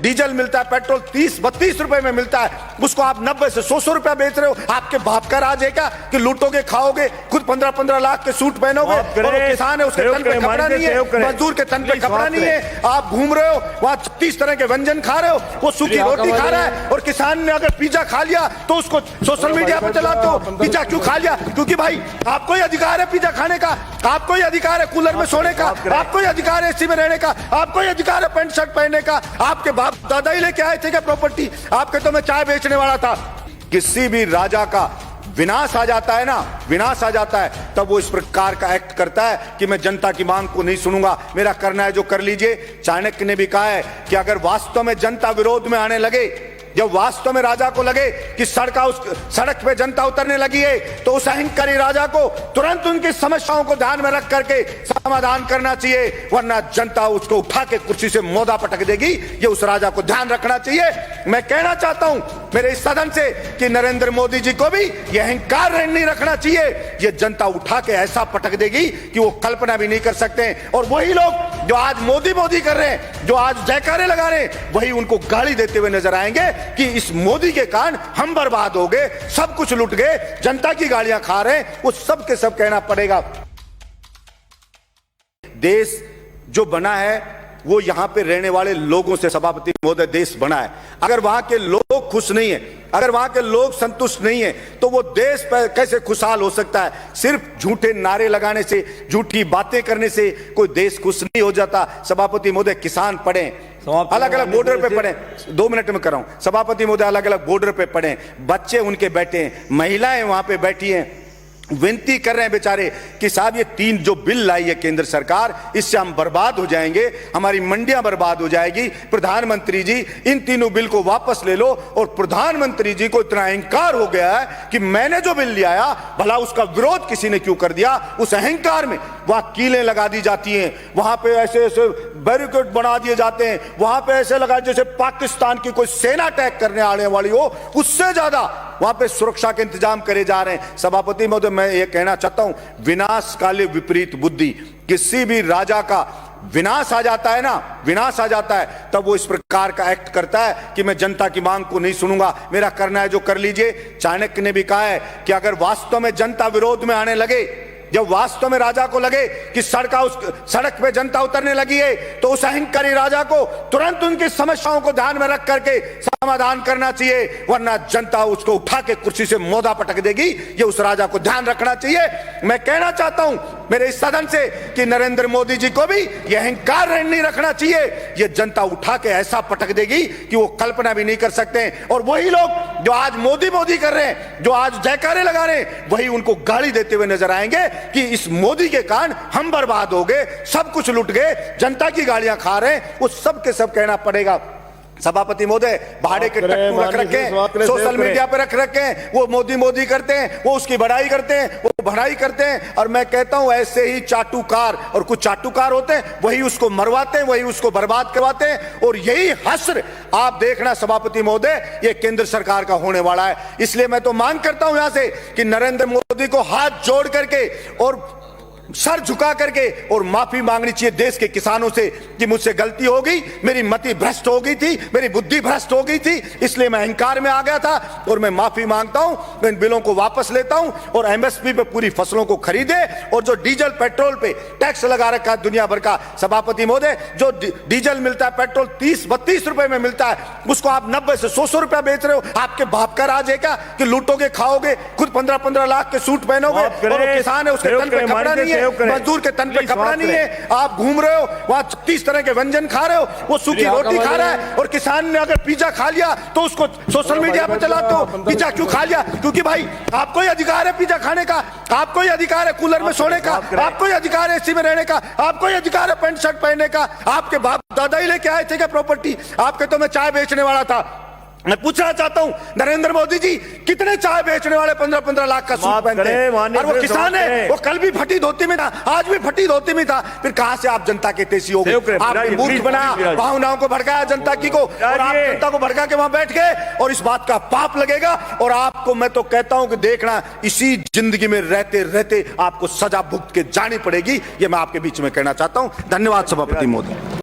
Diesel मिलता है, petrol 30-32 रुपए में मिलता है, उसको आप 90 से 100 रुपया बेच रहे हो। आपके बाप का राज है क्या कि लूटोगे, खाओगे, खुद 15-15 लाख के सूट पहनोगे, और वो किसान है उसके तन पे कपड़ा नहीं है, मजदूर के तन पे कपड़ा नहीं है, आप घूम रहे हो वहां 30 तरह के व्यंजन खा रहे हो, वो सूखी रोटी खा रहा है। और किसान ने अगर पिज्जा खा लिया तो उसको सोशल मीडिया पे चलाते हो, पिज्जा क्यों खा लिया? क्योंकि भाई आपको ही अधिकार है पिज्जा खाने का, आपको ही अधिकार है कूलर में सोने का, आपको ही अधिकार है एसी में रहने का, आपको ही अधिकार है पैंट शर्ट पहनने का। आपके बाप दादा ही लेके आए थे क्या प्रॉपर्टी? आपके तो मैं चाय बेचने वाला था। किसी भी राजा का विनाश आ जाता है ना, विनाश आ जाता है, तब वो इस प्रकार का एक्ट करता है कि मैं जनता की मांग को नहीं सुनूंगा, मेरा करना है जो कर लीजिए। चाणक्य ने भी कहा है कि अगर वास्तव में जनता विरोध में आने लगे, जब वास्तव में राजा को लगे कि सड़क पे जनता उतरने लगी है, तो उस अहंकारी राजा को तुरंत उनकी समस्याओं को ध्यान में रख करके समाधान करना चाहिए, वरना जनता उसको उठा के कुर्सी से मोदा पटक देगी। ये उस राजा को ध्यान रखना चाहिए। मैं कहना चाहता हूं मेरे इस सदन से कि नरेंद्र मोदी जी को भी यह अहंकार नहीं रखना चाहिए। ये जनता उठा के ऐसा पटक देगी कि वो कल्पना भी नहीं कर सकते। और वही लोग जो आज मोदी मोदी कर रहे हैं, जो आज जयकारे लगा रहे हैं, वही उनको गाली देते हुए नजर आएंगे कि इस मोदी के कारण हम बर्बाद हो गए, सब कुछ लुट गए, जनता की गालियां खा रहे हैं। वो सब के सब कहना पड़ेगा। देश जो बना है वो यहां पे रहने वाले लोगों से सभापति महोदय देश बना है। अगर वहां के लोग खुश नहीं है, अगर वहां के लोग संतुष्ट नहीं है, तो वो देश पर कैसे खुशहाल हो सकता है? सिर्फ झूठे नारे लगाने से, झूठी बातें करने से कोई देश खुश नहीं हो जाता। सभापति महोदय किसान पढ़े, अलग अलग बॉर्डर पे पड़े, 2 मिनट में कर रहा हूं। सभापति महोदय अलग अलग बॉर्डर पे पड़े, बच्चे उनके बैठे हैं, महिलाएं वहां पे बैठी हैं, विनती कर रहे हैं बेचारे कि साहब ये 3 जो बिल लाई है केंद्र सरकार, इससे हम बर्बाद हो जाएंगे, हमारी मंडियां बर्बाद हो जाएगी। प्रधानमंत्री जी इन तीनों बिल को वापस ले लो। और प्रधानमंत्री जी को इतना अहंकार हो गया है कि मैंने जो बिल लिया आया, भला उसका विरोध किसी ने क्यों कर दिया? उस अहंकार में वहां कीलें लगा दी जाती हैं, वहां पे ऐसे ऐसे बैरिकेड बना दिए जाते हैं, वहां पे ऐसे लगा जैसे पाकिस्तान की कोई सेना अटैक करने आने वाली हो, उससे ज्यादा वहां पे सुरक्षा के इंतजाम करे जा रहे हैं। सभापति महोदय मैं ये कहना चाहता हूं, विनाश काले विपरीत बुद्धि। किसी भी राजा का विनाश आ जाता है ना, विनाश आ जाता है, तब वो इस प्रकार का एक्ट करता है कि मैं जनता की मांग को नहीं सुनूंगा, मेरा करना है जो कर लीजिए। चाणक्य ने भी कहा है कि अगर वास्तव में जनता विरोध में आने लगे, जब वास्तव में राजा को लगे कि सड़क पे जनता उतरने लगी है, तो उस अहंकारी राजा को तुरंत उनकी समस्याओं को ध्यान में रख करके समाधान करना चाहिए, वरना जनता उसको उठा के कुर्सी से मोदा पटक देगी। ये उस राजा को ध्यान रखना चाहिए। मैं कहना चाहता हूं मेरे इस सदन से कि नरेंद्र मोदी जी को भी यह अहंकार नहीं रखना चाहिए। ये जनता उठा के ऐसा पटक देगी कि वो कल्पना भी नहीं कर सकते। और वही लोग जो आज मोदी मोदी कर रहे हैं, जो आज जयकारे लगा रहे हैं, वही उनको गाली देते हुए नजर आएंगे कि इस मोदी के कारण हम बर्बाद हो गए, सब कुछ लुट गए, जनता की गालियां खा रहे हैं। वो सब के सब कहना पड़ेगा। सभापति महोदय भाड़े के टट्टू रख रखे हैं, सोशल मीडिया पे रख रखे हैं, वो मोदी मोदी करते हैं, वो उसकी बड़ाई करते हैं, वो भड़ाई करते हैं। और मैं कहता हूं ऐसे ही चाटुकार, और कुछ चाटुकार होते हैं, वही उसको मरवाते हैं, वही उसको बर्बाद करवाते हैं। और यही हश्र आप देखना सभापति महोदय, ये केंद्र सरकार का होने वाला है। इसलिए मैं तो मांग करता हूं यहां से कि नरेंद्र मोदी को हाथ जोड़ करके और सर झुका करके और माफी मांगनी चाहिए देश के किसानों से कि मुझसे गलती हो गई, मेरी मति भ्रष्ट हो गई थी, मेरी बुद्धि भ्रष्ट हो गई थी, इसलिए मैं अहंकार में आ गया था और मैं माफी मांगता हूं, मैं इन बिलों को वापस लेता हूं और एमएसपी पे पूरी फसलों को खरीदे। और जो डीजल पेट्रोल पे टैक्स लगा रखा है दुनिया भर का, सभापति महोदय जो डीजल मिलता है, पेट्रोल 30-32 रुपए में मिलता है, उसको आप 90 से 100 रुपया बेच रहे हो। आपके बाप का राज है क्या कि लूटोगे, खाओगे, खुद 15-15 लाख के सूट पहनोगे, और किसान है उसके तन पे कपड़ा नहीं है, मजदूर के तन पे कपड़ा नहीं है, आप घूम रहे हो वहां 30 तरह के व्यंजन खा रहे हो, वो सूखी रोटी खा रहा है। और किसान ने अगर पिज्जा खा लिया तो उसको सोशल मीडिया पे चलाते हो, पिज्जा क्यों खा लिया? क्योंकि भाई आपको ही अधिकार है पिज्जा खाने का, आपको ही अधिकार है कूलर में सोने का, आपको ही अधिकार है एसी में रहने का, आपको ही अधिकार है पैंट शर्ट पहनने का। आपके बाप दादा ही लेके आए थे क्या प्रॉपर्टी? आपके तो मैं चाय बेचने वाला था। मैं पूछना चाहता हूं नरेंद्र मोदी जी, कितने चाय बेचने वाले 15-15 लाख का सूट पहनते हैं? और वो किसान है, वो कल भी फटी धोती में था, आज भी फटी धोती में था, फिर कहां से आप जनता के तेजी हो गए? आपने मूर्ख बनाया, भावनाओं को भड़काया जनता की को, और आप जनता को भड़का के वहां बैठ गए, और इस बात का पाप लगेगा। और आपको मैं तो कहता हूं कि देखना, इसी जिंदगी में रहते रहते आपको सजा भुगत के जानी पड़ेगी। ये मैं आपके बीच में कहना चाहता हूं। धन्यवाद सभापति महोदय।